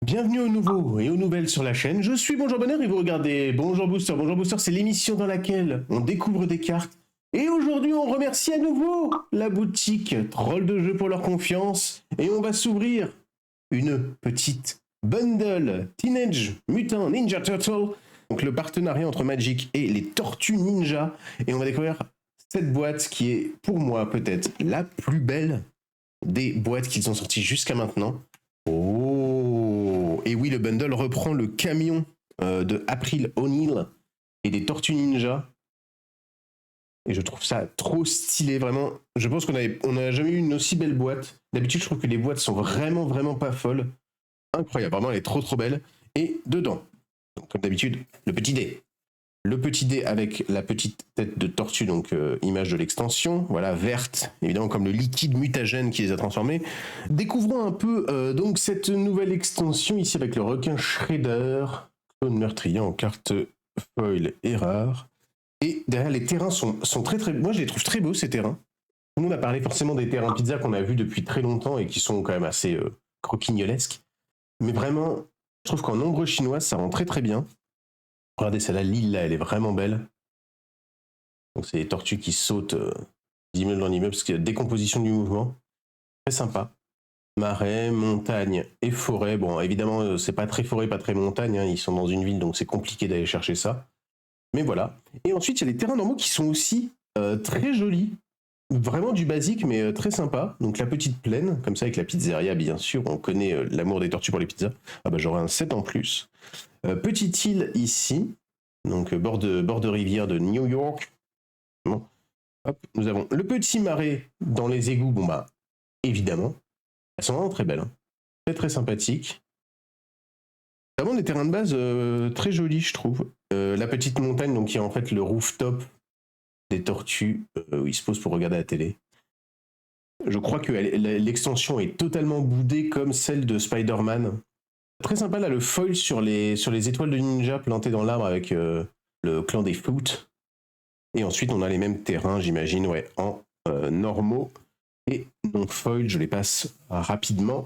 Bienvenue aux nouveaux et aux nouvelles sur la chaîne. Je suis Bonjour Bonheur et vous regardez Bonjour Booster. Bonjour Booster, c'est l'émission dans laquelle on découvre des cartes. Et aujourd'hui, on remercie à nouveau la boutique Troll de Jeux pour leur confiance. Et on va s'ouvrir une petite bundle Teenage Mutant Ninja Turtle. Donc le partenariat entre Magic et les Tortues Ninja. Et on va découvrir cette boîte qui est pour moi peut-être la plus belle des boîtes qu'ils ont sorties jusqu'à maintenant. Oh! Et oui, le bundle reprend le camion de April O'Neil et des Tortues Ninja. Et je trouve ça trop stylé, vraiment. Je pense qu'on n'a jamais eu une aussi belle boîte. D'habitude, je trouve que les boîtes sont vraiment pas folles. Incroyable, vraiment, elle est trop belle. Et dedans, donc, comme d'habitude, le petit dé. Le petit dé avec la petite tête de tortue, donc image de l'extension, voilà, verte, évidemment comme le liquide mutagène qui les a transformés. Découvrons un peu donc cette nouvelle extension ici avec le requin Shredder, clone meurtrier en carte foil et rare. Et derrière, les terrains sont très... Moi, je les trouve très beaux, ces terrains. Tout le monde a parlé forcément des terrains pizza qu'on a vus depuis très longtemps et qui sont quand même assez croquignolesques. Mais vraiment, je trouve qu'en nombre chinois, ça rend très bien. Regardez celle-là, l'île là, elle est vraiment belle. Donc c'est les tortues qui sautent d'immeuble en immeuble, parce qu'il y a décomposition du mouvement. Très sympa. Marais, montagne et forêt. Bon, évidemment, c'est pas très forêt, pas très montagne. Hein. Ils sont dans une ville, donc c'est compliqué d'aller chercher ça. Mais voilà. Et ensuite, il y a les terrains normaux qui sont aussi très jolis. Vraiment du basique, mais très sympa. Donc la petite plaine, comme ça, avec la pizzeria, bien sûr. On connaît l'amour des tortues pour les pizzas. Ah bah j'aurai un 7 en plus. Petite île ici. Donc bord de rivière de New York. Bon. Hop, nous avons le petit marais dans les égouts. Bon bah, évidemment. Elles sont vraiment très belles. Hein. Très sympathiques. Vraiment des terrains de base très jolis, je trouve. La petite montagne, donc qui est en fait le rooftop des tortues où ils se posent pour regarder la télé. Je crois que l'extension est totalement boudée comme celle de Spider-Man. Très sympa là le foil sur les étoiles de ninja plantées dans l'arbre avec le clan des Foot. Et ensuite on a les mêmes terrains, j'imagine, ouais, en normaux et non foil. Je les passe rapidement.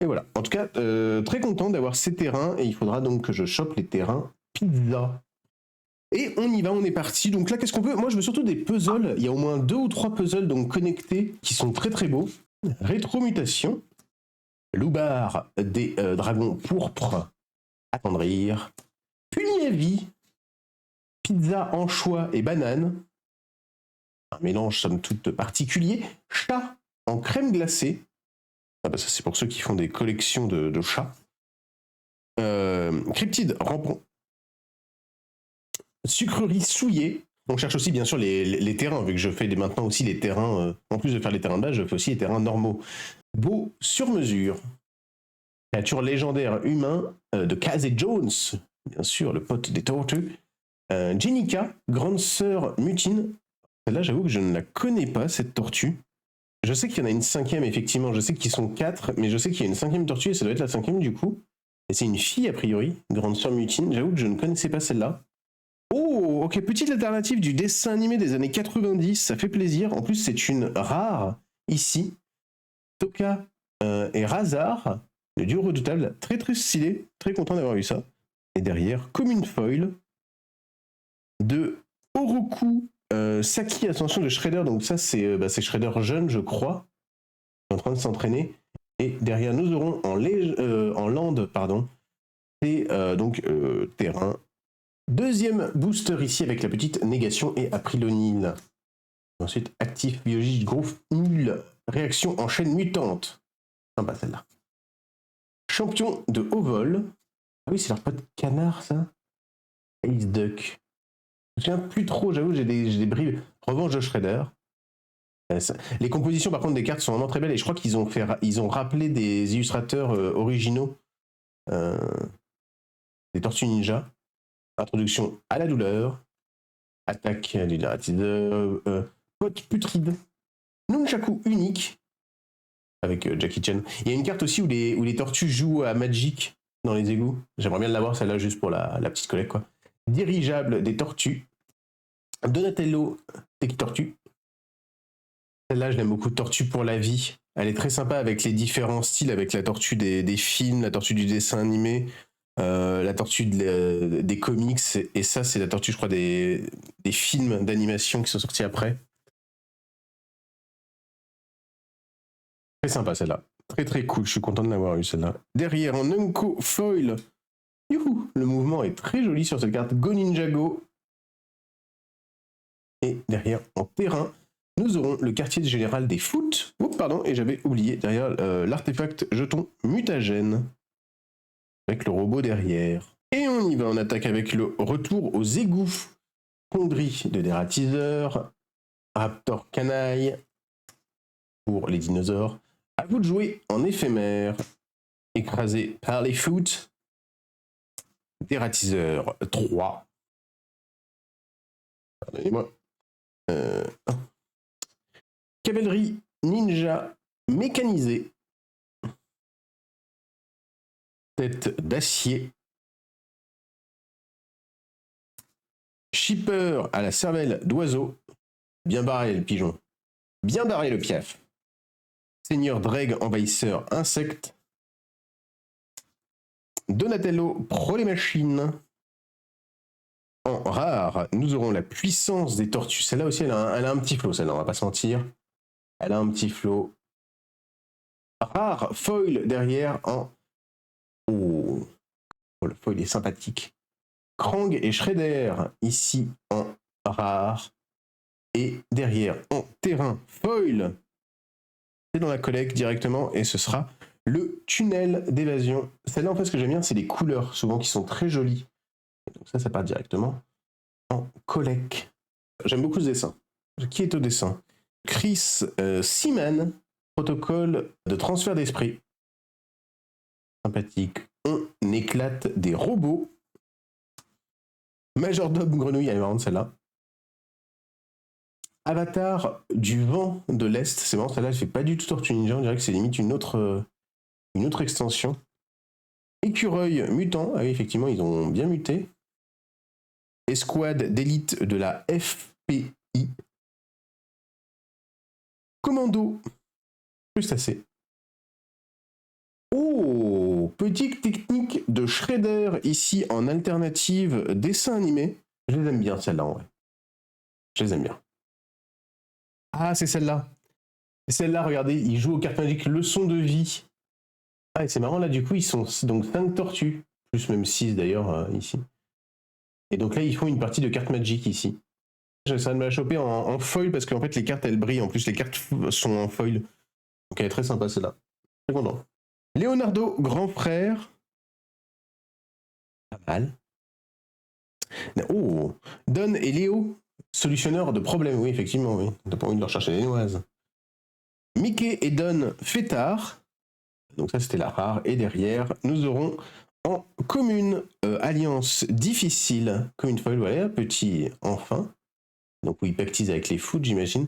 Et voilà. En tout cas, très content d'avoir ces terrains et il faudra donc que je chope les terrains pizza. Et on y va, on est parti. Donc là, qu'est-ce qu'on peut? Moi, je veux surtout des puzzles. Il y a au moins 2 ou 3 puzzles donc connectés qui sont très beaux. Rétromutation. Loubar des dragons pourpres. Attendrir. Puni à vie. Pizza anchois et banane. Un mélange somme toute particulier. Chat en crème glacée. Ah bah ça c'est pour ceux qui font des collections de chats. Cryptide rampant. Sucrerie souillée. On cherche aussi bien sûr les terrains, vu que je fais maintenant aussi les terrains, en plus de faire les terrains de base, je fais aussi les terrains normaux. Beau sur mesure. Créature légendaire humain de Casey Jones, bien sûr, le pote des tortues. Jenica, grande sœur mutine. Celle-là, j'avoue que je ne la connais pas, cette tortue. Je sais qu'il y en a une 5e, effectivement. Je sais qu'ils sont 4, mais je sais qu'il y a une 5e tortue et ça doit être la 5e du coup. Et c'est une fille, a priori, grande sœur mutine. J'avoue que je ne connaissais pas celle-là. Oh, ok, petite alternative du dessin animé des années 90, ça fait plaisir. En plus, c'est une rare, ici. Toka et Razar, le duo redoutable, très stylé, très content d'avoir vu ça. Et derrière, comme une foil, de Oroku Saki, attention, de Shredder, donc ça c'est Shredder jeune, je crois, en train de s'entraîner. Et derrière, nous aurons en land, pardon, et donc terrain. Deuxième booster ici avec la petite négation et April O'Neil. Ensuite, actif biologique, groupe nul, réaction en chaîne mutante. Sympa celle-là. Champion de haut vol. Ah oui, c'est leur pote canard, ça. Ace Duck. Je me souviens plus trop, j'avoue, j'ai des bribes. Revanche de Shredder. Les compositions, par contre, des cartes sont vraiment très belles et je crois qu'ils ont rappelé des illustrateurs originaux des Tortues Ninja. Introduction à la douleur. Attaque du narrateur. Pote putride. Nunchaku unique. Avec Jackie Chan. Il y a une carte aussi où les tortues jouent à Magic dans les égouts. J'aimerais bien l'avoir celle-là juste pour la petite collecte quoi. Dirigeable des tortues. Donatello des tortues. Celle-là je l'aime beaucoup. Tortue pour la vie Elle est très sympa avec les différents styles, avec la tortue des films, la tortue du dessin animé, la tortue des comics, et ça c'est la tortue je crois des films d'animation qui sont sortis après. Très sympa celle-là. Très très cool, je suis content de l'avoir eu celle-là. Derrière en Unco Foil. Youhou, le mouvement est très joli sur cette carte. Go Ninja Go. Et derrière en terrain, nous aurons le quartier général des foot. Oups, pardon, et j'avais oublié derrière l'artefact jeton mutagène. Avec le robot derrière. Et on y va, on attaque avec le retour aux égouts. Fonderie de dératiseur. Raptor canaille. Pour les dinosaures. À vous de jouer en éphémère. Écrasé par les foot. Dératiseur 3. Pardonnez-moi. Cavalerie ninja mécanisée. Tête d'acier. Shipper à la cervelle d'oiseau. Bien barré le pigeon. Bien barré le piaf. Seigneur Dreg envahisseur insecte. Donatello pro les machines. En rare, nous aurons la puissance des tortues. Celle-là aussi, elle a un petit flow, celle-là, on va pas se mentir. Elle a un petit flow. Rare foil derrière en... Oh, le foil est sympathique. Krang et Shredder ici en rare. Et derrière en terrain foil. C'est dans la collecte directement et ce sera le tunnel d'évasion. Celle-là, en fait, ce que j'aime bien, c'est les couleurs, souvent qui sont très jolies. Donc ça part directement en collecte. J'aime beaucoup ce dessin. Qui est au dessin? Chris Seaman, protocole de transfert d'esprit. Sympathique. On éclate des robots. Majordome grenouille, elle est marrante celle-là. Avatar du vent de l'Est. C'est marrant, celle-là, elle fait pas du tout Tortue Ninja. On dirait que c'est limite une autre extension. Écureuil mutant. Ah oui, effectivement, ils ont bien muté. Escouade d'élite de la FPI. Commando. Crustacé. Oh, petite technique de Shredder ici en alternative dessin animé. Je les aime bien celles-là en vrai. Je les aime bien. Ah, c'est celle-là. C'est celle-là, regardez, ils jouent aux cartes magiques leçon de vie. Ah, et c'est marrant là, du coup, ils sont donc 5 tortues, plus même 6 d'ailleurs ici. Et donc là, ils font une partie de cartes magiques ici. J'essaie de me la choper en foil parce qu'en fait, les cartes elles brillent. En plus, les cartes sont en foil. Donc elle est très sympa celle-là. Très content. Leonardo, grand frère. Pas mal. Oh, Don et Léo, solutionneurs de problèmes. Oui, effectivement, oui. T'as pas envie de leur chercher des noises. Mickey et Don, fêtards. Donc ça, c'était la rare. Et derrière, nous aurons en commune alliance difficile. Commune foil, voilà, petit enfin. Donc où il pactise avec les foot, j'imagine.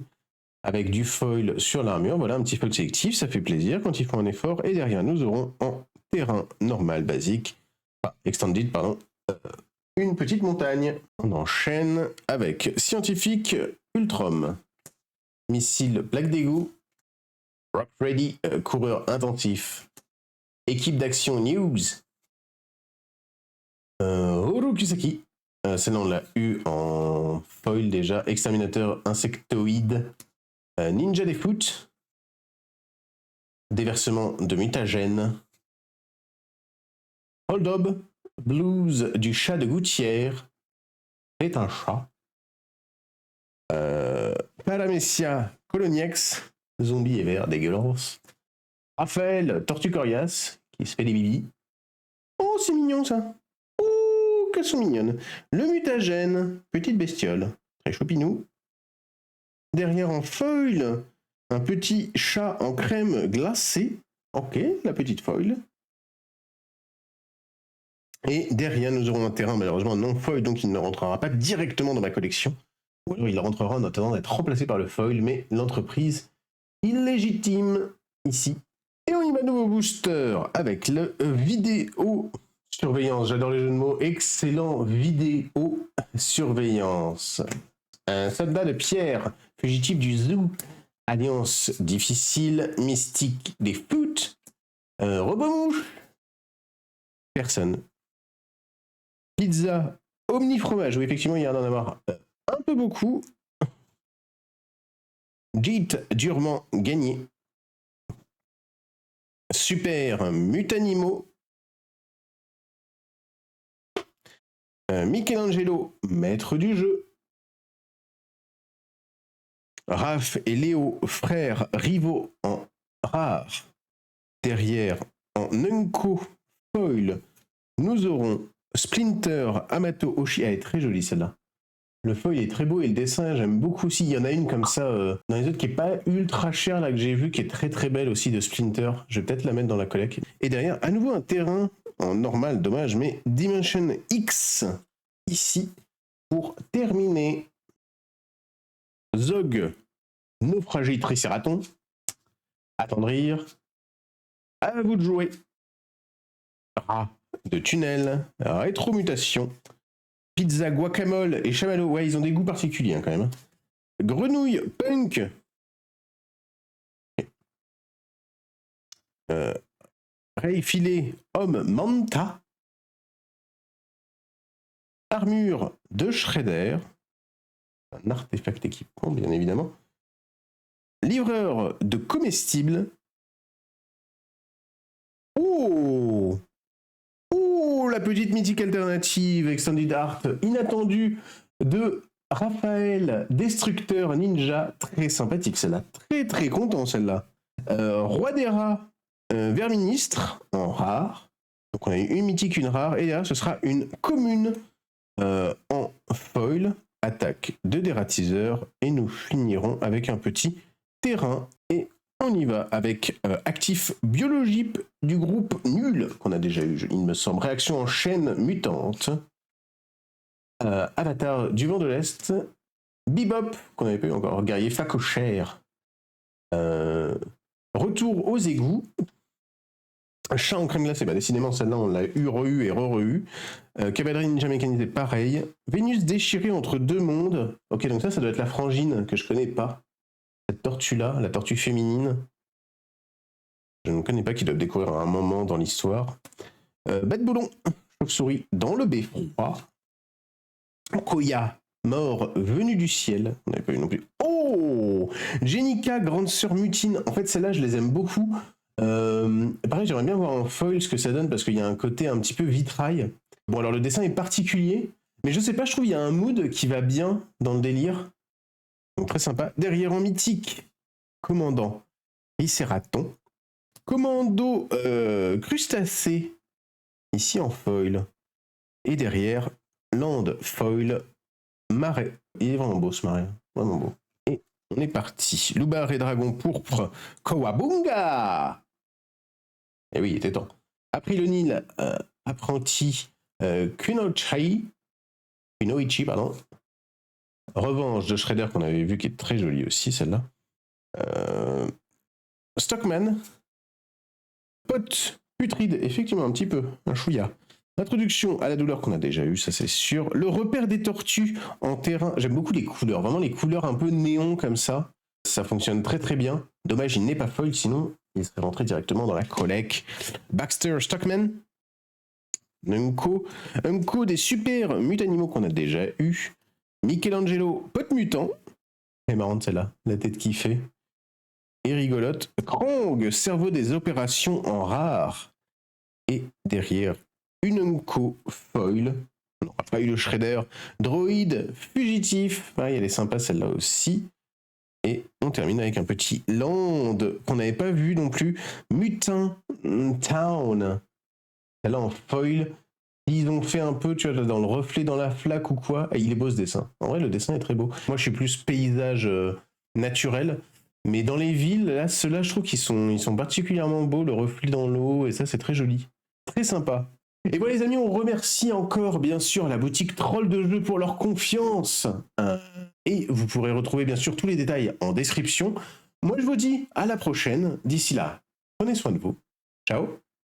Avec du foil sur l'armure. Voilà, un petit foil sélectif, ça fait plaisir quand ils font un effort. Et derrière, nous aurons en terrain normal, basique, extended, pardon, une petite montagne. On enchaîne avec scientifique Ultrom. Missile plaque d'égout. Rock Ready, coureur intensif. Équipe d'action News. Orokusaki. Celle-là, on l'a eu en foil déjà. Exterminateur insectoïde. Ninja des foot. Déversement de mutagène. Hold Up. Blues du chat de gouttière. C'est un chat. Paramecia Coloniax. Zombie et vert, dégueulasse. Raphaël, tortue coriace, qui se fait des bibis. Oh, c'est mignon ça. Oh, qu'elles sont mignonnes. Le mutagène, petite bestiole. Très choupinou. Derrière en foil, un petit chat en crème glacée. Ok, la petite foil. Et derrière, nous aurons un terrain malheureusement non foil, donc il ne rentrera pas directement dans ma collection. Ou alors il rentrera en attendant d'être remplacé par le foil, mais l'entreprise illégitime ici. Et on y va nouveau booster avec le vidéo surveillance. J'adore les jeux de mots. Excellent vidéo surveillance. Un soldat de pierre, fugitif du zoo. Alliance difficile, mystique des foot, robot mouche, personne. Pizza omni fromage, oui effectivement il y en a d'en avoir un peu beaucoup. Jeet durement gagné. Super Mutanimo. Michelangelo, maître du jeu. Raph et Léo, frères rivaux en rare. Derrière, en Nunko foil, nous aurons Splinter, Amato, Oshi. Elle est très jolie celle-là. Le foil est très beau et le dessin, j'aime beaucoup aussi. Il y en a une comme ça dans les autres qui est pas ultra chère là que j'ai vu, qui est très très belle aussi de Splinter. Je vais peut-être la mettre dans la collecte. Et derrière, à nouveau un terrain en normal, dommage, mais Dimension X ici pour terminer. Zog, naufragé tricératon. Attendrir. À vous de jouer. Rat de tunnel. Rétromutation. Pizza, guacamole et chamallow. Ouais, ils ont des goûts particuliers hein, quand même. Grenouille, punk. Ray filet, homme, manta. Armure de Shredder. Un artefact équipement, bien évidemment. Livreur de comestibles. Oh! Oh, la petite mythique alternative Extended Art inattendue de Raphaël, Destructeur Ninja. Très sympathique celle-là. Très très content celle-là. Roi des rats, Verministre en rare. Donc on a eu une mythique, une rare. Et là, ce sera une commune en foil. Attaque de dératiseur. Et nous finirons avec un petit terrain. Et on y va avec actif biologie du groupe nul qu'on a déjà eu, il me semble. Réaction en chaîne mutante. Avatar du vent de l'Est. Bebop, qu'on n'avait pas eu encore. Guerrier facochère. Retour aux égouts. Chat en crème glacée. Bah, décidément, celle-là, on l'a eu, re-eu et re-eu. Cavalerie ninja mécanisée, pareil. Vénus déchirée entre deux mondes. Ok, donc ça doit être la frangine que je connais pas. Cette tortue-là, la tortue féminine. Je ne connais pas, qu'ils doivent découvrir à un moment dans l'histoire. Bête boulon, chauve-souris dans le beffroi. Koya, mort venu du ciel. On n'avait pas vu non plus. Oh, Jenica, grande sœur mutine. En fait, celles-là, je les aime beaucoup. Pareil, j'aimerais bien voir en foil ce que ça donne parce qu'il y a un côté un petit peu vitrail. Bon, alors le dessin est particulier, mais je sais pas, je trouve qu'il y a un mood qui va bien dans le délire. Donc très sympa. Derrière en mythique, commandant Tricératon. Commando crustacé, ici en foil. Et derrière, land foil, marais. Il est vraiment beau ce marais, vraiment beau. Et on est parti. Loubar et dragon pourpre, Kawabunga. Et oui, il était temps. Après le Nil, apprenti Kunoichi, pardon. Revanche de Shredder qu'on avait vu qui est très jolie aussi, celle-là. Stockman. Pote putride, effectivement un petit peu, un chouïa. Introduction à la douleur qu'on a déjà eu, ça c'est sûr. Le repère des tortues en terrain, j'aime beaucoup les couleurs, vraiment les couleurs un peu néon comme ça. Ça fonctionne très très bien. Dommage, il n'est pas foil, sinon il serait rentré directement dans la collecte. Baxter Stockman. Unco des super mutanimaux qu'on a déjà eu. Michelangelo, pote mutant. C'est marrant celle-là, la tête qui fait. Et rigolote. Krong, cerveau des opérations en rare. Et derrière, une Unco foil. On n'aura pas eu le Shredder. Droïde fugitif. Ah, elle est sympa celle-là aussi. Et on termine avec un petit land qu'on n'avait pas vu non plus. Mutant Town. Celle-là en foil. Ils ont fait un peu, tu vois, dans le reflet dans la flaque ou quoi. Et il est beau ce dessin. En vrai, le dessin est très beau. Moi, je suis plus paysage naturel. Mais dans les villes, là, ceux-là, je trouve qu'ils sont particulièrement beaux, le reflet dans l'eau, et ça, c'est très joli. Très sympa. Et voilà, les amis, on remercie encore, bien sûr, la boutique Troll de Jeux pour leur confiance. Et vous pourrez retrouver, bien sûr, tous les détails en description. Moi, je vous dis à la prochaine. D'ici là, prenez soin de vous. Ciao.